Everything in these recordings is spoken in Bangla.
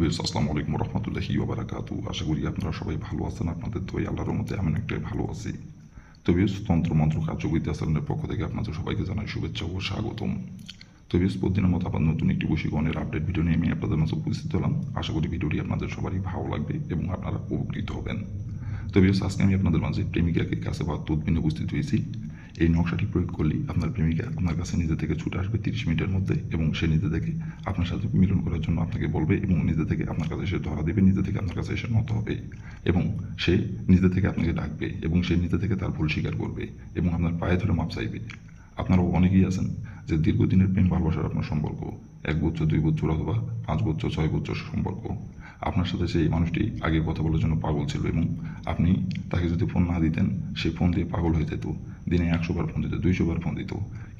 ভিউয়ার্স, আসসালামু আলাইকুম রহমতুল্লাহি ওয়া বারাকাতুহু। আশা করি আপনারা সবাই ভালো আছেন। আপনাদের দোয়ায় আল্লাহর রহমতে আমি অনেকটাই ভালো আছি। তো ভিউয়ার্স, তন্ত্রমন্ত্র কার্যবিদ্যা চ্যানেলের পক্ষ থেকে আপনাদের সবাইকে জানাই শুভেচ্ছা ও স্বাগতম। তো ভিউয়ার্স, প্রতিদিনের মতো আবার নতুন একটি বশীকরণের আপডেট ভিডিও নিয়ে আমি আপনাদের মাঝে উপস্থিত হলাম। আশা করি ভিডিওটি আপনাদের সবারই ভালো লাগবে এবং আপনারা উপকৃত হবেন। তো ভিউয়ার্স, আজকে আমি আপনাদের মাঝে প্রেমিকাকে কাছে পাওয়ার তদবির উপস্থিত হয়েছি। এই নকশাটি প্রয়োগ করলেই আপনার প্রেমিকা আপনার কাছে নিজে থেকে ছুটে আসবে 30 মিনিটের মধ্যে, এবং সে নিজে থেকে আপনার সাথে মিলন করার জন্য আপনাকে বলবে এবং নিজে থেকে আপনার কাছে এসে ধরা দেবে, নিজে থেকে আপনার কাছে এসে নত হবে এবং সে নিজে থেকে আপনাকে ডাকবে এবং সে নিজে থেকে তার ভুল স্বীকার করবে এবং আপনার পায়ে ধরে মাপ চাইবে। আপনারাও অনেকেই আছেন যে দীর্ঘদিনের প্রেম ভালোবাসার আপনার সম্পর্ক 1 বছর 2 বছর অথবা 5 বছর 6 বছর সম্পর্ক, আপনার সাথে সেই মানুষটি আগে কথা বলার জন্য পাগল ছিল এবং আপনি তাকে যদি ফোন না দিতেন সে ফোন দিয়ে পাগল হয়ে যেত। দিনে 100 বার ফোন দিত, 200 বার ফোন দিত,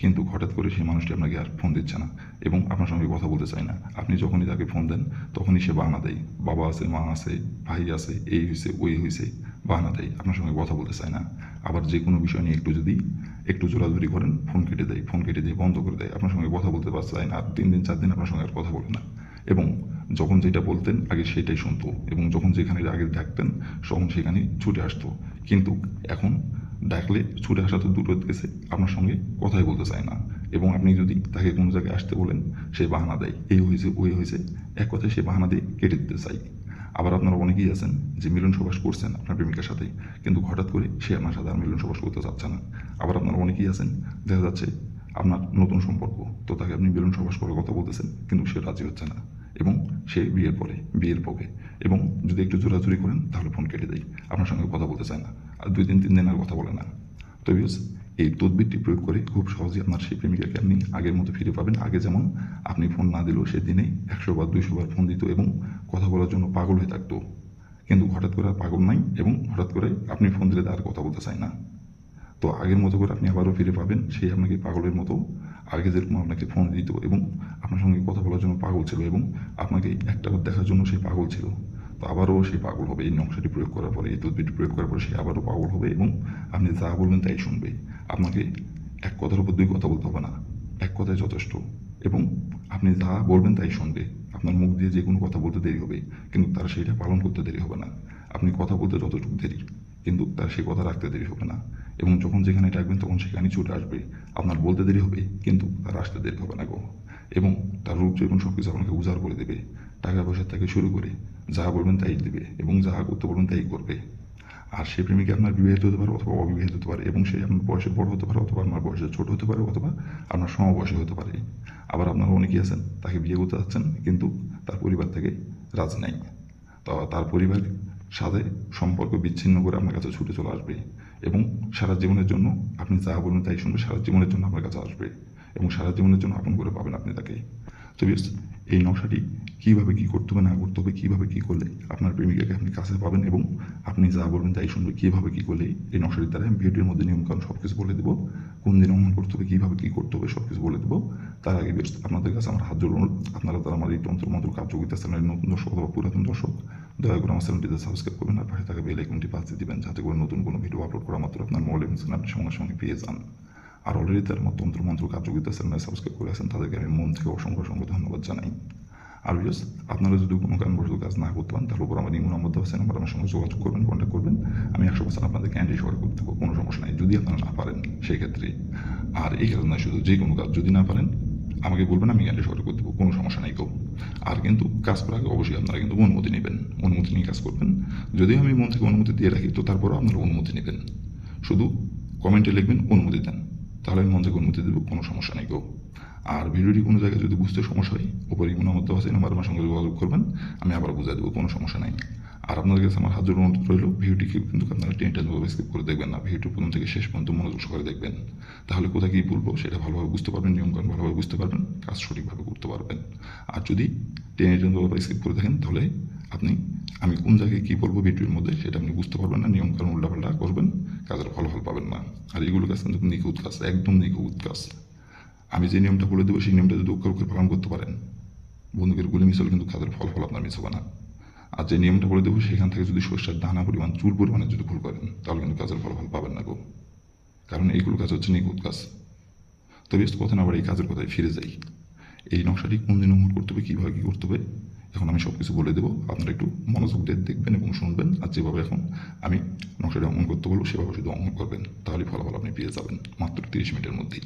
কিন্তু হঠাৎ করে সেই মানুষটি আপনাকে আর ফোন দিচ্ছে না এবং আপনার সঙ্গে কথা বলতে চায় না। আপনি যখনই তাকে ফোন দেন তখনই সে বাহানা দেয়, বাবা আছে, মা আছে, ভাই আছে, এই হয়েছে ওই হয়েছে, বাহানা দেয়, আপনার সঙ্গে কথা বলতে চায় না। আবার যে কোনো বিষয় নিয়ে একটু জোরাজুরি করেন, ফোন কেটে দেয়, ফোন কেটে দিয়ে বন্ধ করে দেয়, আপনার সঙ্গে কথা বলতে চায় না। আর 3 দিন 4 দিন আপনার সঙ্গে আর কথা বলে না এবং যখন যেটা বলতেন আগে সেটাই শুনতো এবং যখন যেখানে আগে ডাকতেন তখন সেখানে ছুটে আসতো। কিন্তু এখন ডাকলে ছুটে আসা তো দূর হতে গেছে, আপনার সঙ্গে কথাই বলতে চায় না এবং আপনি যদি তাকে কোনো জায়গায় আসতে বলেন সে বাহানা দেয়, এই হয়েছে ওই হয়েছে, এক কথায় সে বাহানা দিয়ে কেটে দিতে চায়। আবার আপনারা অনেকেই আছেন যে মিলন সবাস করছেন আপনার প্রেমিকার সাথে, কিন্তু হঠাৎ করে সে আপনার সাথে আর মিলন সবাস করতে চাচ্ছে না। আবার আপনারা অনেকেই আছেন দেখা যাচ্ছে আপনার নতুন সম্পর্ক, তো তাকে আপনি মিলন সবাস করার কথা বলতেছেন কিন্তু সে রাজি হচ্ছে না এবং সে বিয়ের পক্ষে এবং যদি একটু জোরাজুরি করেন তাহলে ফোন কেটে দেয়, আপনার সঙ্গে কথা বলতে চায় না আর 2 দিন 3 দিন আর কথা বলে না। তো ভিউয়ার্স, এই তদবিরটি প্রয়োগ করে খুব সহজেই আপনার সেই প্রেমিকাকে আপনি আগের মতো ফিরে পাবেন। আগে যেমন আপনি ফোন না দিলেও সে দিনে 100 বার 200 বার ফোন দিত এবং কথা বলার জন্য পাগল হয়ে থাকতো, কিন্তু হঠাৎ করে আর পাগল নাই এবং হঠাৎ করে আপনি ফোন দিলে তার কথা বলতে চায় না। তো আগের মতো করে আপনি আবারও ফিরে পাবেন সেই আপনাকে পাগলের মতো, আগে যেরকম আপনাকে ফোন দিত এবং আপনার সঙ্গে কথা বলার জন্য পাগল ছিল এবং আপনাকে একটাবার দেখার জন্য সে পাগল ছিল। তো আবারও সে পাগল হবে এই নকশাটি প্রয়োগ করার পরে, এই তদবিরটি প্রয়োগ করার পরে সে আবারও পাগল হবে এবং আপনি যা বলবেন তাই শুনবে। আপনাকে এক কথার উপর 2 কথা বলতে হবে না, এক কথায় যথেষ্ট এবং আপনি যা বলবেন তাই শুনবে। আপনার মুখ দিয়ে যে কোনো কথা বলতে দেরি হবে কিন্তু তার সেইটা পালন করতে দেরি হবে না। আপনি কথা বলতে যতটুকু দেরি কিন্তু তার সেই কথা রাখতে দেরি হবে না এবং যখন যেখানে ডাকবেন তখন সেখানেই ছুটে আসবে। আপনার বলতে দেরি হবে কিন্তু তার আসতে দেরি হবে না গো। এবং তার রূপ যখন সব কিছু আপনাকে উজাড় করে দেবে, টাকা পয়সা থেকে শুরু করে যা বলবেন তাই দেবে এবং যা করতে বলবেন তাই করবে। আর সেই প্রেমিকা আপনার বিবাহিত হতে পারে অথবা অবিবাহিত হতে পারে এবং সে আপনার বয়সে বড় হতে পারে অথবা আপনার বয়সে ছোট হতে পারে অথবা আপনার সমবয়সী হতে পারে। আবার আপনারা অনেকেই আছেন তাকে বিয়ে করতে যাচ্ছেন কিন্তু তার পরিবার থেকে রাজি নাই, তো তার পরিবার সাথে সম্পর্ক বিচ্ছিন্ন করে আপনার কাছে ছুটে চলে আসবে এবং সারা জীবনের জন্য আপনি যা বলবেন তাই শুনবে, সারা জীবনের জন্য আপনার কাছে আসবে এবং সারা জীবনের জন্য আপন করে পাবেন আপনি তাকে। তো বেশ, এই নকশাটি কীভাবে কী করতে হবে না করতে হবে, কীভাবে কী করলে আপনার প্রেমিকাকে আপনি কাছে পাবেন এবং আপনি যা বলবেন তাই শুনবে, কীভাবে কী করলে এই নকশাটির দ্বারা আমি ভিডিওর মধ্যে নিয়মকানুন সব কিছু বলে দেবো, কোন দিন অমন করতে হবে, কীভাবে কী করতে হবে সব কিছু বলে দেবো। তার আগে বেশ আপনাদের কাছে আমার হাত জোড় অনুরোধ, আপনারা তারা আমার এই তন্ত্রমন্ত্র কার্যকরিতা চ্যানেলের নতুন দর্শক অথবা পুরাতন দর্শক দয়া করে আমার চ্যানেলটিতে সাবস্ক্রাইব করবেন আর পাশে থাকা বেল আইকনটি বাজিয়ে দিবেন যাতে করে নতুন কোনো ভিডিও আপলোড করা মাত্র আপনার মোবাইল এবং চ্যানেলটি সঙ্গে সঙ্গে পেয়ে যান। আর অলরেডি তার আমার তন্ত্রমন্ত্র কার্যকরিতা চ্যানেলে সাবস্ক্রাইব করে আছেন তাদেরকে আমি মন থেকে অসংখ্য ধন্যবাদ জানাই। আর ভিউয়ার্স, আপনারা যদি কোনো কারণবশত কাজ না করতে পারেন তাহলে উপর আমার ইমো নাম্বার দেওয়া আছে, নাম্বার আমার সঙ্গে যোগাযোগ করবেন, কন্ট্যাক্ট করবেন, আমি 100% আপনাদেরকে হ্যান্ড সহকারে করতে দেবো, কোনো সমস্যা নেই যদি আপনারা না পারেন সেই ক্ষেত্রে। আর এই কাজ নয়, শুধু যে কোনো কাজ যদি না পারেন আমাকে বলবেন, আমি হ্যান্ড সহকারে করতে দেবো, কোনো সমস্যা নেই কেউ। আর কিন্তু কাজ করার আগে অবশ্যই আপনারা কিন্তু অনুমতি নেবেন, অনুমতি নিয়ে কাজ করবেন। যদিও আমি মন থেকে অনুমতি দিয়ে রাখি তো তারপরেও আপনারা অনুমতি নেবেন, শুধু কমেন্টে লিখবেন অনুমতি দেন, তাহলে আমি মন থেকে অনুমতি দেবো, কোনো সমস্যা নেই কেউ। আর ভিডিওটি কোনো জায়গায় যদি বুঝতে সমস্যা হয় ওপরে ইমো নাম্বার দেওয়া আছে, নাম্বার আমার সঙ্গে যোগাযোগ করবেন, আমি আবার বুঝিয়ে দেবো, কোনো সমস্যা নেই। আর আপনাদের কাছে আমার হাত জোড় অনুরোধ রইল, ভিডিওটিকে কিন্তু আপনারা টেনে স্কিপ করে দেখবেন না, ভিডিওটি প্রথম থেকে শেষ পর্যন্ত মনোযোগ সহকারে দেখবেন, তাহলে কোথায় কী বলবো সেটা ভালোভাবে বুঝতে পারবেন, নিয়মকানুন ভালোভাবে বুঝতে পারবেন, কাজ সঠিকভাবে করতে পারবেন। আর যদি টেনে স্কিপ করে দেখেন তাহলে আপনি আমি কোন জায়গায় কী বলবো ভিডিওর মধ্যে সেটা আপনি বুঝতে পারবেন না, নিয়মকানুন উল্টাপাল্টা করবেন, কাজের ফলাফল পাবেন না। আর এগুলো কাজ কিন্তু নিখুঁত কাজ, একদম নিখুঁত কাজ। আমি যে নিয়মটা বলে দেবো সেই নিয়মটা যদি অক্ষরে পালন করতে পারেন, বন্দুকের গুলি মিস হলে কিন্তু কাজের ফলাফল আপনার মিস হবে না। আর যে নিয়মটা বলে দেবো সেখান থেকে যদি সর্ষের দানা পরিমাণ চুল পরিমাণে যদি ভুল করেন তাহলে কিন্তু কাজের ফলাফল পাবেন না গো, কারণ এইগুলো কাজ হচ্ছে নিখুঁত কাজ। তো বেশ কথা না আবার এই কাজের কথায় ফিরে যাই। এই নকশাটি কোন দিন অমল করতে হবে, কীভাবে কী করতে হবে এখন আমি সব কিছু বলে দেবো, আপনারা একটু মনোযোগ দিয়ে দেখবেন এবং শুনবেন, আর যেভাবে এখন আমি নকশাটি অঙ্কন করতে বলবো সেভাবে শুধু অঙ্কন করবেন, তাহলে ফলাফল আপনি পেয়ে যাবেন মাত্র 30 মিনিটের মধ্যেই।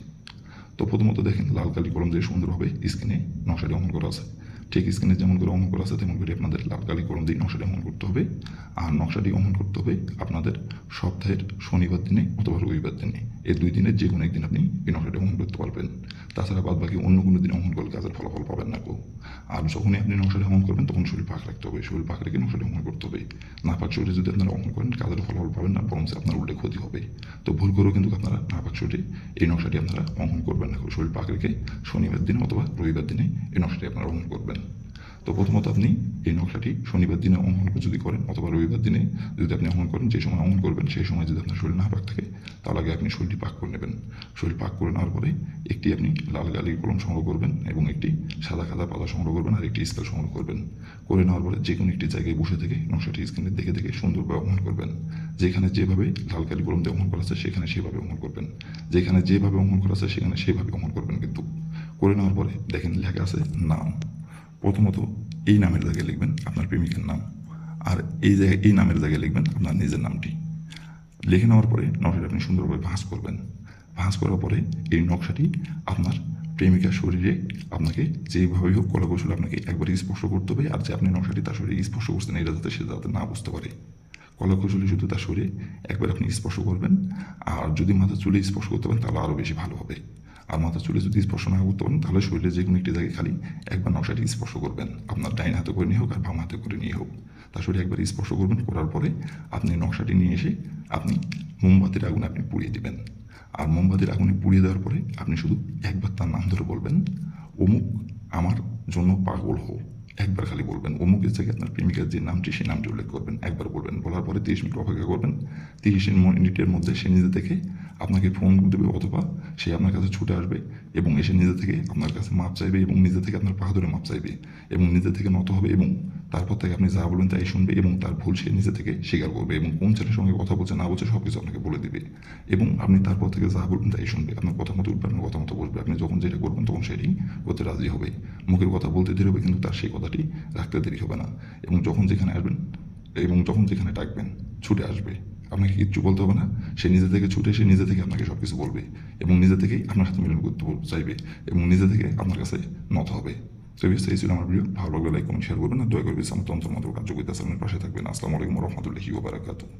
তো প্রথমত দেখেন লাল কালি কলম দিয়ে সুন্দরভাবে স্ক্রিনে নকশাটি অঙ্কন করা আছে। ঠিক স্ক্রিনে যেমন করে অঙ্কন করা আছে তেমন করে আপনাদের লাল কালি কলম দিয়ে নকশাটি অঙ্কন করতে হবে। আর নকশাটি অঙ্কন করতে হবে আপনাদের সপ্তাহের শনিবার দিনে অথবা রবিবার দিনে, এই 2 দিনের যে কোনো একদিন আপনি এই নকশাটি অঙ্কন করতে পারবেন। তাছাড়া বাদ বাকি অন্য কোনো দিন অঙ্কন করলে কাজের ফলাফল পাবেন না। আর যখনই আপনি নকশাটি অঙ্কন করবেন তখন শরীর পাক রাখতে হবে, শরীর পাক রেখে নকশাটি অঙ্কন করতে হবে। নাপাক শরীরে যদি আপনারা অঙ্কন করেন কাজের ফলাফল পাবেন না, বরং আপনার উল্টে ক্ষতি হবে। তো ভুল করেও কিন্তু আপনারা নাপাক শরীরে এই নকশাটি আপনারা অঙ্কন করবেন না, শরীর পাক রেখে শনিবার দিনে অথবা রবিবার দিনে এই নকশাটি আপনারা অঙ্কন করবেন। তো প্রথমত আপনি এই নকশাটি শনিবার দিনে অঙ্কন যদি করেন অথবা রবিবার দিনে যদি আপনি অঙ্কন করেন, যে সময় অঙ্কন করবেন সেই সময় যদি আপনার শরীর না পাক থাকে তাহলে আগে আপনি শরীরটি পাক করে নেবেন। শরীর পাক করে নেওয়ার পরে একটি আপনি লাল কালি কলম সংগ্রহ করবেন এবং একটি সাদা খাতা পাতা সংগ্রহ করবেন আর একটি স্কেল সংগ্রহ করবেন। করে নেওয়ার পরে যে কোনো একটি জায়গায় বসে থেকে নকশাটি স্ক্রিনে দেখে দেখে সুন্দরভাবে অঙ্কন করবেন। যেখানে যেভাবে লাল কালি কলম দিয়ে অঙ্কন করা আছে সেখানে সেভাবে অঙ্কন করবেন, যেখানে যেভাবে অঙ্কন করা আছে সেখানে সেভাবে অঙ্কন করবেন। কিন্তু করে নেওয়ার পরে দেখেন লেখা আছে নাম। প্রথমত এই নামের জায়গায় লিখবেন আপনার প্রেমিকের নাম, আর এই জায়গায় এই নামের জায়গায় লিখবেন আপনার নিজের নামটি। লিখে নেওয়ার পরে নকশাটি আপনি সুন্দরভাবে ভাঁজ করবেন। ভাঁজ করার পরে এই নকশাটি আপনার প্রেমিকার শরীরে আপনাকে যেভাবেই হোক কলাকৌশলে আপনাকে একবার স্পর্শ করতে হবে, আর যে আপনি নকশাটি তার শরীরে স্পর্শ করছেন এটা যাতে সে যাতে না বুঝতে পারে। কলাকৌশলে শুধু তার শরীরে একবার আপনি স্পর্শ করবেন, আর যদি মাথা চুলে স্পর্শ করতে পারেন তাহলে আরও বেশি ভালো হবে। আর মাথা চুলে যদি স্পর্শ না করতে পারেন তাহলে শরীরে যে কোনো একটি জায়গায় খালি একবার নকশাটি স্পর্শ করবেন, আপনার ডাইন হাতে করে নিয়ে হোক আর বাম হাতে করে নিয়ে হোক, তার শরীরে একবার স্পর্শ করবেন। করার পরে আপনি নকশাটি নিয়ে এসে আপনি মোমবাতির আগুনে আপনি পুড়িয়ে দেবেন। আর মোমবাতির আগুনে পুড়িয়ে দেওয়ার পরে আপনি শুধু একবার তার নাম ধরে বলবেন, অমুক আমার জন্য পাগল হো। একবার খালি বলবেন, অমুকের জায়গায় আপনার প্রেমিকার যে নামটি সেই নামটি উল্লেখ করবেন, একবার বলবেন। বলার পরে 30 মিনিট অপেক্ষা করবেন। 30 মিনিটের মধ্যে সে নিজে থেকে আপনাকে ফোন দেবে অথবা সে আপনার কাছে ছুটে আসবে এবং এসে নিজে থেকে আপনার কাছে মাপ চাইবে এবং নিজে থেকে আপনার পা ধরে মাপ চাইবে এবং নিজে থেকে নত হবে এবং তারপর থেকে আপনি যা বলবেন তাই শুনবে এবং তার ভুল সে নিজে থেকে স্বীকার করবে এবং কোন ছেলের সঙ্গে কথা বলছে না বলছে সব কিছু আপনাকে বলে দিবে এবং আপনি তারপর থেকে যা বলবেন তাই শুনবে। আপনার কথা মতো উঠবে, আপনার কথা মতো বসবে। আপনি যখন যেটা করবেন তখন সেটাই করতে রাজি হবে। মুখের কথা বলতে দেরি হবে কিন্তু তার সেই কথাটি রাখতে দেরি হবে না। এবং যখন যেখানে আসবেন এবং যখন যেখানে ডাকবেন ছুটে আসবে, আপনাকে কিচ্ছু বলতে হবে না। সে নিজে থেকে ছুটে এসে নিজে থেকে আপনাকে সব কিছু বলবে এবং নিজে থেকেই আপনার সাথে মিলন করতে চাইবে এবং নিজে থেকে আপনার কাছে নত হবে। তো এই ছিল আমার ভিডিও। ভালো লাগলে লাইক কমেন্ট শেয়ার করবেন, আর দয়া করে আমার তন্ত্র মন্ত্র কার্যকরিতা পাশে থাকবেন। আসসালামু আলাইকুম রহমতুল্লাহি ওয়া বারাকাতুহু।